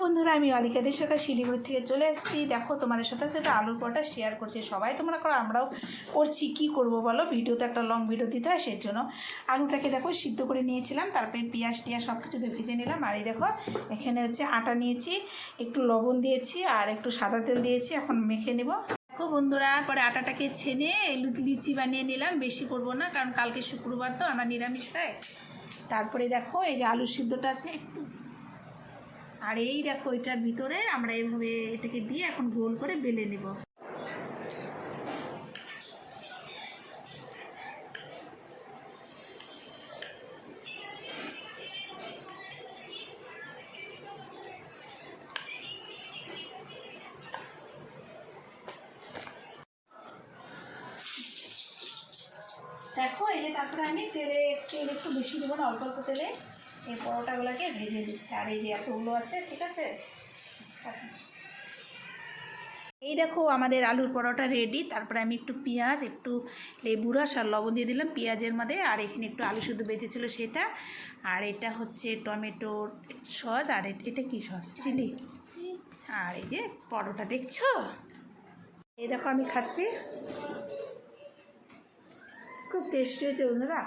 বন্ধুরা, আমি অলিকা দেশকা শিলিগুড়ি থেকে চলে এসেছি। দেখো, তোমাদের সাথে সেটা আলুর পরোটা শেয়ার করছি। সবাই তোমরা করো, আমরাও করছি। কি করব বলো, ভিডিওতে একটা লং ভিডিও দিতে হয়, সেই জন্য আলুটাকে দেখো সিদ্ধ করে নিয়েছিলাম, তারপরে পেঁয়াজ টিয়াজ সব কিছুতে ভেজে নিলাম। আর এই দেখো, এখানে হচ্ছে আটা নিয়েছি, একটু লবণ দিয়েছি আর একটু সাদা তেল দিয়েছি। এখন মেখে নেব। দেখো বন্ধুরা, পরে আটাটাকে ছেনে লিচি বানিয়ে নিলাম। বেশি করবো না, কারণ কালকে শুক্রবার তো আমরা নিরামিষ খাই। তারপরে দেখো, এই যে আলু সিদ্ধটা আছে একটু, আর এই দেখো এটার ভিতরে আমরা এইভাবে এটাকে দিয়ে এখন গোল করে বেলে নেব। দেখো, এই যে তারপরে আমি তেল একটু বেশি দেবো না, অল্প অল্প তেলে এই পরোটাগুলোকে ভেজে দিচ্ছি। আর এই যে এতগুলো আছে, ঠিক আছে। এই দেখো, আমাদের আলুর পরোটা রেডি। তারপরে আমি একটু পেঁয়াজ, একটু লেবু রস আর লবণ দিয়ে দিলাম পেঁয়াজের মধ্যে। আর এখানে একটু আলু শুধু বেঁচেছিলো সেটা। আর এটা হচ্ছে টমেটো সস। আর এটা কি সস? চিলি। আর এই যে পরোটা দেখছো, এই দেখো আমি খাচ্ছি। খুব টেস্টি হয়েছে বন্ধুরা।